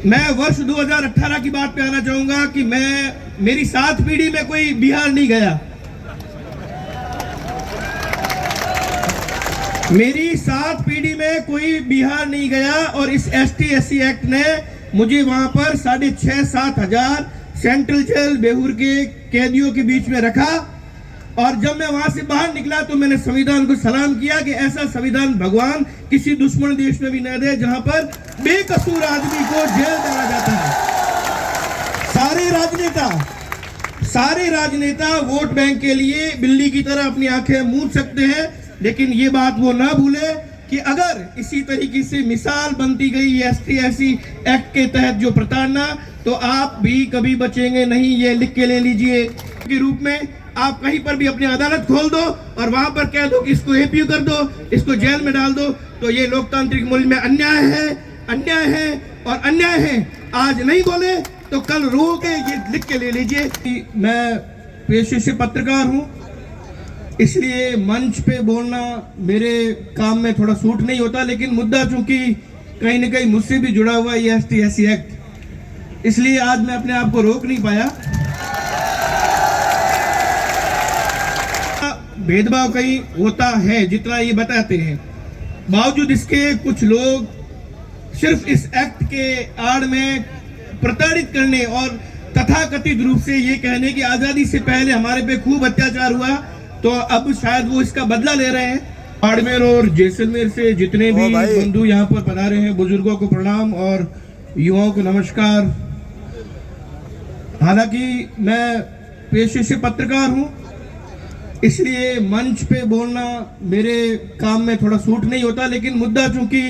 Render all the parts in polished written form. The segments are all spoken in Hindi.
मैं वर्ष 2018 की बात पे आना चाहूंगा कि मेरी 7 पीढ़ी में कोई बिहार नहीं गया। मेरी 7 पीढ़ी में कोई बिहार नहीं गया और इस ST/SC एक्ट ने मुझे वहां पर 6,500-7 हजार सेंट्रल जेल बेहूर के कैदियों के बीच में रखा। और जब मैं वहां से बाहर निकला तो मैंने संविधान को सलाम किया कि ऐसा संविधान भगवान किसी दुश्मन देश में भी न दे जहां पर बेकसूर आदमी को जेल डाला जाता है। सारे राजनेता वोट बैंक के लिए बिल्ली की तरह अपनी आंखें मूंद सकते हैं, लेकिन ये बात वो ना भूले कि अगर इसी तरीके से मिसाल बनती गई ST/SC एक्ट के तहत जो प्रताड़ना, तो आप भी कभी बचेंगे नहीं। ये लिख के ले लीजिए के रूप में आप कहीं पर भी अपनी अदालत खोल दो और वहां पर कह दो कि इसको APU कर दो, इसको जेल में डाल दो, तो ये लोकतांत्रिक मूल्य में अन्याय है और अन्याय है। आज नहीं बोले तो कल रो के ये लिख के ले लीजिए। मैं पेशे से पत्रकार हूं, इसलिए मंच पे बोलना मेरे काम में थोड़ा सूट नहीं होता, लेकिन मुद्दा चूंकि कहीं न कहीं मुझसे भी जुड़ा हुआ है ST/SC एक्ट, इसलिए आज मैं अपने आप को रोक नहीं पाया। भेदभाव कहीं होता है जितना ये बताते हैं, बावजूद इसके कुछ लोग सिर्फ इस एक्ट के आड़ में प्रताड़ित करने और तथाकथित रूप से ये कहने की आजादी से पहले हमारे पे खूब अत्याचार हुआ, तो अब शायद वो इसका बदला ले रहे हैं। बाड़मेर और जैसलमेर से जितने भी बंधु यहाँ पर पधारे हैं, बुजुर्गों को प्रणाम और युवाओं को नमस्कार। हालांकि मैं पेशे से पत्रकार हूँ, इसलिए मंच पे बोलना मेरे काम में थोड़ा सूट नहीं होता, लेकिन मुद्दा चूंकि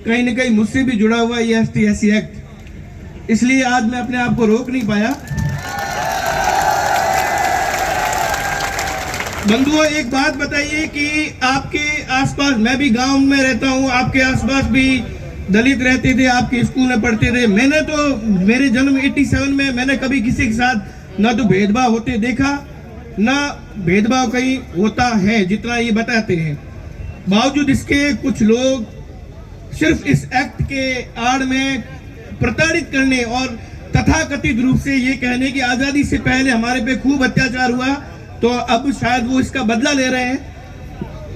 कहीं न कहीं मुझसे भी जुड़ा हुआ है ST/SC एक्ट, इसलिए आज मैं अपने आप को रोक नहीं पाया। बंधुओं, एक बात बताइए कि आपके आसपास, मैं भी गांव में रहता हूं, आपके आसपास भी दलित रहते थे, आपके स्कूल में पढ़ते थे। मैंने तो मेरे जन्म 87 में मैंने कभी किसी के साथ न तो भेदभाव होते देखा, न भेदभाव कहीं होता है जितना ये बताते हैं। बावजूद इसके कुछ लोग सिर्फ इस एक्ट के आड़ में प्रताड़ित करने और तथाकथित रूप से ये कहने की आजादी से पहले हमारे पे खूब अत्याचार हुआ, तो अब शायद वो इसका बदला ले रहे हैं।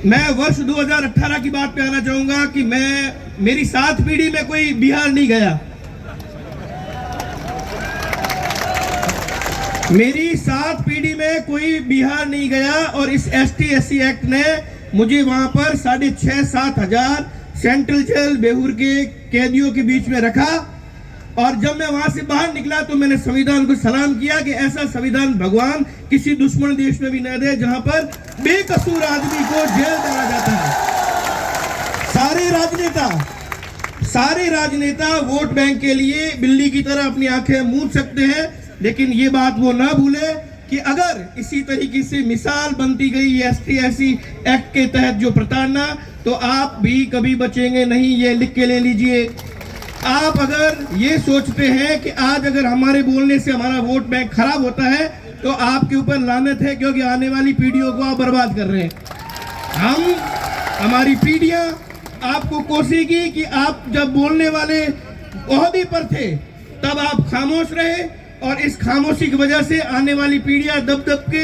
मैं वर्ष 2018 की बात पे आना चाहूंगा कि मेरी 7 पीढ़ी में कोई बिहार नहीं गया। मेरी 7 पीढ़ी में कोई बिहार नहीं गया और इस ST/SC एक्ट ने मुझे वहां पर 6,500-7 हजार सेंट्रल जेल बेहूर के कैदियों के बीच में रखा। और जब मैं वहां से बाहर निकला तो मैंने संविधान को सलाम किया कि ऐसा संविधान भगवान किसी दुश्मन देश में भी न दे जहां पर बेकसूर आदमी को जेल डाला जाता है। सारे राजनेता वोट बैंक के लिए बिल्ली की तरह अपनी आंखें मूंद सकते हैं, लेकिन ये बात वो ना भूले कि अगर इसी तरीके से मिसाल बनती गई ST/SC एक्ट के तहत जो प्रताड़ना, तो आप भी कभी बचेंगे नहीं। ये लिख के ले लीजिए। आप अगर ये सोचते हैं कि आज अगर हमारे बोलने से हमारा वोट बैंक खराब होता है, तो आपके ऊपर लानत है, क्योंकि आने वाली पीढ़ियों को आप बर्बाद कर रहे हैं। हमारी पीढ़ियां आपको कोसेगी कि आप जब बोलने वाले ओहदे पर थे तब आप खामोश रहे, और इस खामोशी की वजह से आने वाली पीढ़ियां दब दब के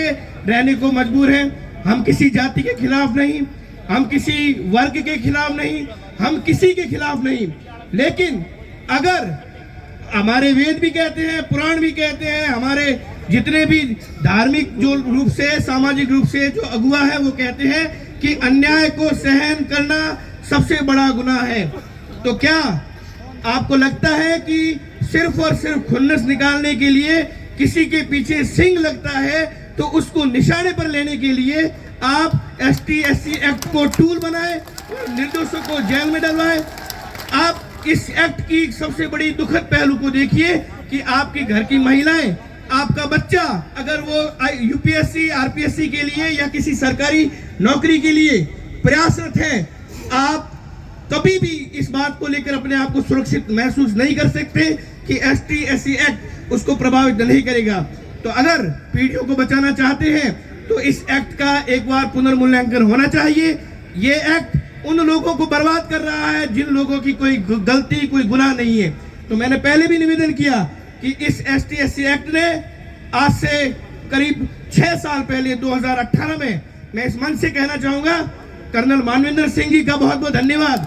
रहने को मजबूर हैं। हम किसी जाति के खिलाफ नहीं, हम किसी वर्ग के खिलाफ नहीं, हम किसी के खिलाफ नहीं, लेकिन अगर हमारे वेद भी कहते हैं, पुराण भी कहते हैं, हमारे जितने भी धार्मिक जो रूप से, सामाजिक रूप से जो अगुआ है, वो कहते हैं कि अन्याय को सहन करना सबसे बड़ा गुनाह है। तो क्या आपको लगता है कि सिर्फ और सिर्फ खुन्नस निकालने के लिए किसी के पीछे सिंग लगता है, तो उसको निशाने पर लेने के लिए आप ST/SC एक्ट को टूल बनाए और निर्दोषों को जेल में डलवाए? आप इस एक्ट की सबसे बड़ी दुखद पहलू को देखिए कि आपके घर की महिलाएं, आपका बच्चा अगर वो UPSC RPSC के लिए या किसी सरकारी नौकरी के लिए प्रयासरत है, आप कभी भी इस बात को लेकर अपने आप को सुरक्षित महसूस नहीं कर सकते कि ST/SC एक्ट उसको प्रभावित नहीं करेगा। तो अगर पीढ़ियों को बचाना चाहते हैं तो इस एक्ट का एक बार पुनर्मूल्यांकन होना चाहिए। ये एक्ट उन लोगों को बर्बाद कर रहा है जिन लोगों की कोई गलती, कोई गुनाह नहीं है। तो मैंने पहले भी निवेदन किया कि इस ST/SC एक्ट ने आज से करीब 6 साल पहले 2018 में, मैं इस मंच से कहना चाहूंगा कर्नल मानवेंद्र सिंह जी का बहुत बहुत धन्यवाद।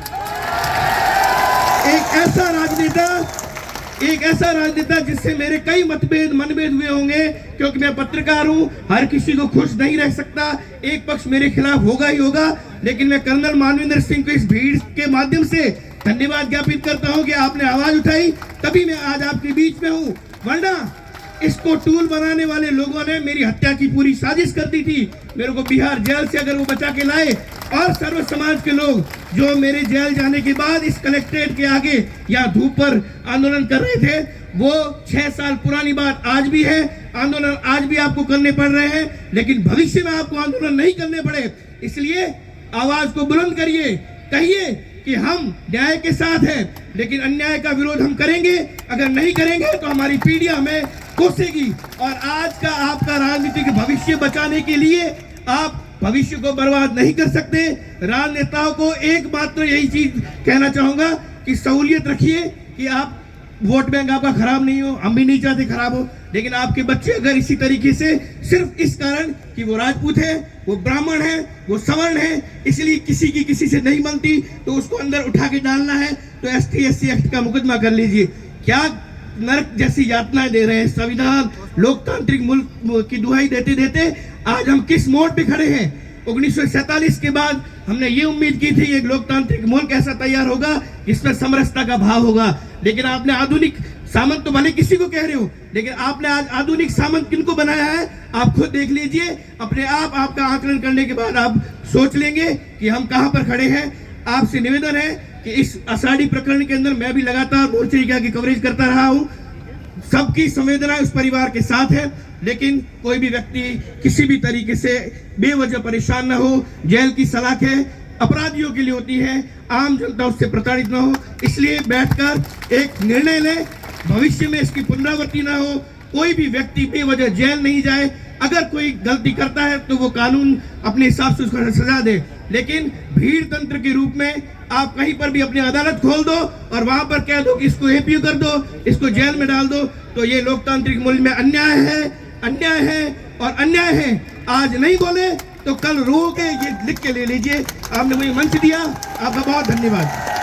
एक ऐसा राजनेता जिससे मेरे कई मनभेद हुए होंगे, क्योंकि मैं पत्रकार हूं, हर किसी को खुश नहीं रह सकता, एक पक्ष मेरे खिलाफ होगा ही होगा, लेकिन मैं कर्नल मानवेंद्र सिंह को इस भीड़ के माध्यम से धन्यवाद ज्ञापित करता हूं कि आपने आवाज उठाई, तभी मैं आज आपके बीच में हूं। वरना इसको टूल बनाने वाले लोगों ने मेरी हत्या की पूरी साजिश कर दी थी। मेरे को बिहार जेल से अगर वो बचा के लाए, और सर्व समाज के लोग जो मेरे जेल जाने के बाद इस कलेक्ट्रेट के आगे या धूप पर आंदोलन कर रहे थे, वो 6 साल पुरानी बात आज भी है। आंदोलन आज भी आपको करने पड़ रहे हैं, लेकिन भविष्य में आपको आंदोलन नहीं करने पड़े। इसलिए आवाज को बुलंद करिए, कहिए कि हम न्याय के साथ हैं, लेकिन अन्याय का विरोध हम करेंगे। अगर नहीं करेंगे तो हमारी पीढ़ी हमें कोसेगी। और आज का आपका राजनीतिक भविष्य बचाने के लिए आप भविष्य को बर्बाद नहीं कर सकते। राजनेताओं को एकमात्र यही चीज कहना चाहूंगा कि सहूलियत रखिए कि आप वोट बैंक आपका खराब नहीं हो, हम भी नहीं चाहते खराब हो, लेकिन आपके बच्चे अगर इसी तरीके से सिर्फ इस कारण कि वो राजपूत है, वो ब्राह्मण है, वो सवर्ण है, इसलिए किसी से नहीं बनती, तो उसको अंदर उठा के डालना है तो ST/SC एक्ट का मुकदमा कर लीजिए। क्या नरक जैसी यातनाएं दे रहे हैं। संविधान लोकतांत्रिक मुल्क की दुहाई देते देते आज हम किस मोड़ पे खड़े हैं। 1947 के बाद हमने ये उम्मीद की थी एक लोकतांत्रिक मुल्क ऐसा तैयार होगा जिसमें समरसता का भाव होगा, लेकिन आपने आधुनिक सामंत तो भले किसी को कह रहे हो, लेकिन आपने आज आधुनिक सामंत किनको बनाया है आप खुद देख लीजिए। अपने आपका आकलन करने के बाद आप सोच लेंगे कि हम कहां पर खड़े हैं। आपसे निवेदन है कि इस आषाढ़ी प्रकरण के अंदर मैं भी लगातार मोर्चे की कवरेज करता रहा हूं। सबकी संवेदना उस परिवार के साथ है, लेकिन कोई भी व्यक्ति किसी भी तरीके से बेवजह परेशान न हो। जेल की सलाखें अपराधियों के लिए होती है, आम जनता उससे प्रताड़ित न हो। इसलिए बैठकर एक निर्णय लें, भविष्य में इसकी पुनरावृत्ति न हो, कोई भी व्यक्ति बेवजह जेल नहीं जाए। अगर कोई गलती करता है तो वो कानून अपने हिसाब से उसको सजा दे, लेकिन भीड़ तंत्र के रूप में आप कहीं पर भी अपनी अदालत खोल दो और वहां पर कह दो कि इसको APO कर दो, इसको जेल में डाल दो, तो ये लोकतांत्रिक मुल्क में अन्याय है और अन्याय है। आज नहीं बोले तो कल रो के ये लिख के ले लीजिए। आपने मुझे मंच दिया, आपका बहुत धन्यवाद।